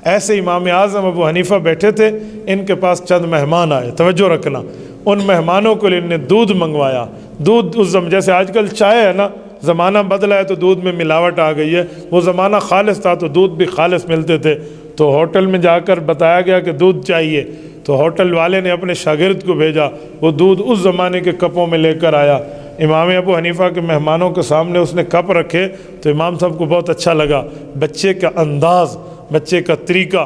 ایسے امام اعظم ابو حنیفہ بیٹھے تھے، ان کے پاس چند مہمان آئے، توجہ رکھنا، ان مہمانوں کو ان نے دودھ منگوایا۔ دودھ اس جیسے آج کل چائے ہے نا، زمانہ بدلا ہے تو دودھ میں ملاوٹ آ گئی ہے، وہ زمانہ خالص تھا تو دودھ بھی خالص ملتے تھے۔ تو ہوٹل میں جا کر بتایا گیا کہ دودھ چاہیے، تو ہوٹل والے نے اپنے شاگرد کو بھیجا، وہ دودھ اس زمانے کے کپوں میں لے کر آیا۔ امام ابو حنیفہ کے مہمانوں کے سامنے اس نے کپ رکھے تو امام صاحب کو بہت اچھا لگا، بچے کا انداز، بچے کا طریقہ،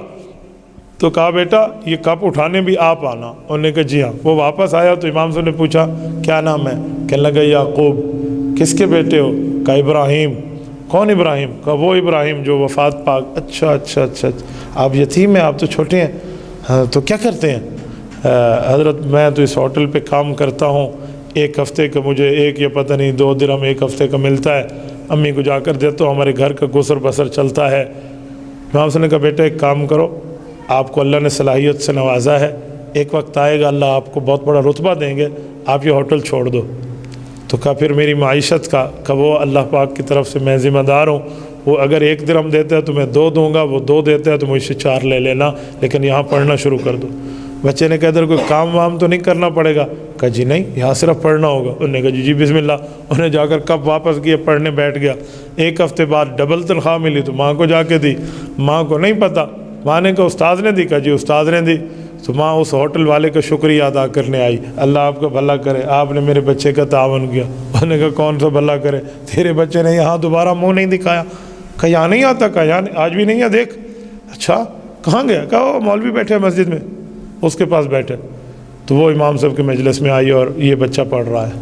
تو کہا بیٹا یہ کپ اٹھانے بھی آپ آنا۔ انہوں نے کہا جی ہاں۔ وہ واپس آیا تو امام صاحب نے پوچھا کیا نام ہے؟ کہنے لگا یعقوب۔ کس کے بیٹے ہو؟ کہا ابراہیم۔ کون ابراہیم؟ کہا وہ ابراہیم جو وفات پاک۔ اچھا اچھا اچھا اچھا، آپ یتیم ہیں، آپ تو چھوٹے ہیں، تو کیا کرتے ہیں؟ حضرت میں تو اس ہوٹل پہ کام کرتا ہوں، ایک ہفتے کا مجھے ایک یا پتہ نہیں 2 درہم ایک ہفتے کا ملتا ہے، امی کو جا کر دیتا ہوں، ہمارے گھر کا گزر بسر چلتا ہے۔ امام صاحب نے کہا بیٹا ایک کام کرو، آپ کو اللہ نے صلاحیت سے نوازا ہے، ایک وقت آئے گا اللہ آپ کو بہت بڑا رتبہ دیں گے، آپ یہ ہوٹل چھوڑ دو۔ تو کہا پھر میری معیشت کا، کہ وہ اللہ پاک کی طرف سے میں ذمہ دار ہوں، وہ اگر 1 درہم دیتا ہے تو میں 2 دوں گا، وہ 2 دیتا ہے تو مجھ سے 4 لے لینا، لیکن یہاں پڑھنا شروع کر دو۔ بچے نے کہا ادھر کوئی کام وام تو نہیں کرنا پڑے گا؟ کہا جی نہیں، یہاں صرف پڑھنا ہوگا۔ انہوں نے کہا جی بسم اللہ۔ انہوں نے جا کر کب واپس کیا، پڑھنے بیٹھ گیا۔ 1 ہفتے بعد ڈبل تنخواہ ملی تو ماں کو جا کے دی، ماں کو نہیں پتہ، ماں نے کہا استاد نے دی؟ کہا جی استاد نے دی۔ تو ماں اس ہوٹل والے کا شکریہ ادا کرنے آئی، اللہ آپ کا بھلا کرے، آپ نے میرے بچے کا تعاون کیا۔ انہوں نے کہا کون سا بھلا کرے؟ تیرے بچے نے یہاں دوبارہ منہ نہیں دکھایا۔ کہا یہاں نہیں آتا؟ کہا یہاں آج بھی نہیں ہے، دیکھ۔ اچھا کہاں گیا؟ کہا وہ مولوی بیٹھے ہیں مسجد میں، اس کے پاس بیٹھے۔ تو وہ امام صاحب کے مجلس میں آئی اور یہ بچہ پڑھ رہا ہے۔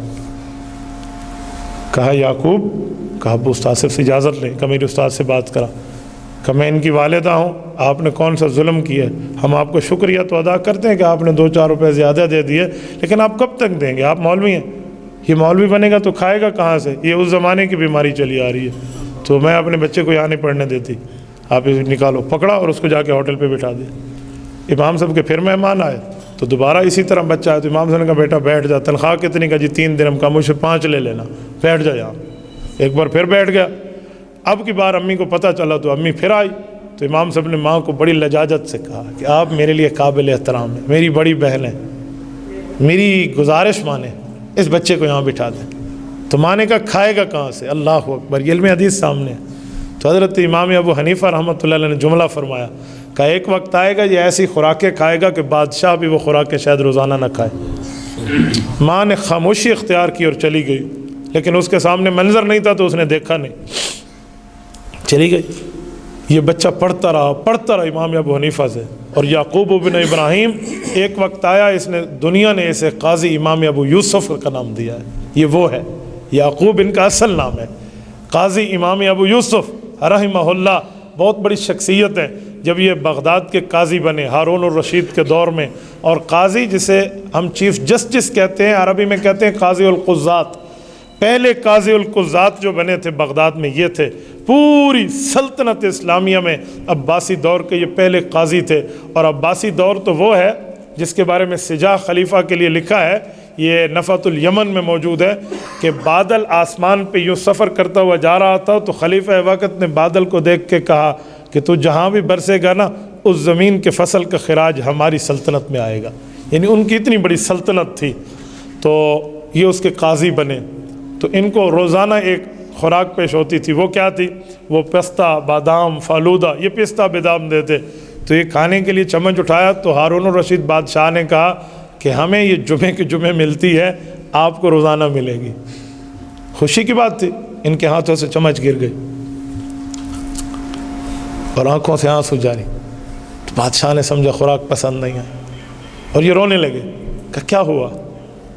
کہا یعقوب، کہا ابو استاد سے اجازت لیں، کہ میرے استاد سے بات کرا، کہ میں ان کی والدہ ہوں، آپ نے کون سا ظلم کیا ہے، ہم آپ کو شکریہ تو ادا کرتے ہیں کہ آپ نے 2-4 روپے زیادہ دے دیے، لیکن آپ کب تک دیں گے؟ آپ مولوی ہیں، یہ مولوی بنے گا تو کھائے گا کہاں سے؟ یہ اس زمانے کی بیماری چلی آ رہی ہے، تو میں اپنے بچے کو یہاں نہیں پڑھنے دیتی، آپ اسے نکالو۔ پکڑا اور اس کو جا کے ہوٹل پہ بٹھا دیا۔ امام صاحب کے پھر مہمان آئے تو دوبارہ اسی طرح بچہ آیا تو امام صاحب نے کہا بیٹا بیٹھ جا، تنخواہ کتنی؟ کا جی 3 درہم کا، مجھ سے 5 لے لینا، بیٹھ جا یہاں۔ ایک بار پھر بیٹھ گیا۔ اب کی بار امی کو پتہ چلا تو امی پھر آئی تو امام صاحب نے ماں کو بڑی لجاجت سے کہا کہ آپ میرے لیے قابل احترام ہیں، میری بڑی بہن ہیں، میری گزارش مانیں، اس بچے کو یہاں بٹھا دیں۔ تو ماں نے کہا کھائے گا کہاں سے؟ اللہ اکبر، یہ علم حدیث سامنے ہے۔ تو حضرت امام ابو حنیفہ رحمۃ اللہ علیہ نے جملہ فرمایا کہ ایک وقت آئے گا یہ ایسی خوراکیں کھائے گا کہ بادشاہ بھی وہ خوراکیں شاید روزانہ نہ کھائے۔ ماں نے خاموشی اختیار کی اور چلی گئی، لیکن اس کے سامنے منظر نہیں تھا تو اس نے دیکھا نہیں، چلی گئی۔ یہ بچہ پڑھتا رہا امام ابو حنیفہ سے، اور یعقوب بن ابراہیم ایک وقت آیا، اس نے دنیا نے اسے قاضی امام ابو یوسف کا نام دیا ہے، یہ وہ ہے، یعقوب ان کا اصل نام ہے، قاضی امام ابو یوسف رحمہ اللہ، بہت بڑی شخصیت ہے۔ جب یہ بغداد کے قاضی بنے ہارون الرشید کے دور میں، اور قاضی جسے ہم چیف جسٹس کہتے ہیں، عربی میں کہتے ہیں قاضی القضات، پہلے قاضی القضات جو بنے تھے بغداد میں یہ تھے، پوری سلطنت اسلامیہ میں عباسی دور کے یہ پہلے قاضی تھے۔ اور عباسی دور تو وہ ہے جس کے بارے میں سجاہ خلیفہ کے لیے لکھا ہے، یہ نفحۃ الیمن میں موجود ہے، کہ بادل آسمان پہ یوں سفر کرتا ہوا جا رہا تھا تو خلیفہ وقت نے بادل کو دیکھ کے کہا کہ تو جہاں بھی برسے گا نا، اس زمین کے فصل کا خراج ہماری سلطنت میں آئے گا، یعنی ان کی اتنی بڑی سلطنت تھی۔ تو یہ اس کے قاضی بنے، تو ان کو روزانہ ایک خوراک پیش ہوتی تھی، وہ کیا تھی؟ وہ پستہ، بادام، فالودہ، یہ پستہ بادام دیتے۔ تو یہ کھانے کے لیے چمچ اٹھایا تو ہارون الرشید بادشاہ نے کہا کہ ہمیں یہ جمعے کے جمعے ملتی ہے، آپ کو روزانہ ملے گی۔ خوشی کی بات تھی، ان کے ہاتھوں سے چمچ گر گئی اور آنکھوں سے آنسو جاری۔ تو بادشاہ نے سمجھا خوراک پسند نہیں آئی اور یہ رونے لگے، کہ کیا ہوا،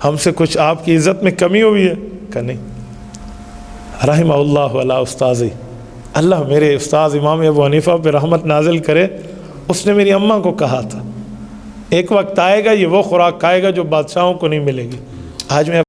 ہم سے کچھ آپ کی عزت میں کمی ہوئی ہے؟ کہ نہیں۔ رحمہ اللہ علی استاذی، اللہ میرے استاذ امام ابو حنیفہ پہ رحمت نازل کرے، اس نے میری اماں کو کہا تھا ایک وقت آئے گا یہ وہ خوراک کھائے گا جو بادشاہوں کو نہیں ملے گی۔ آج میں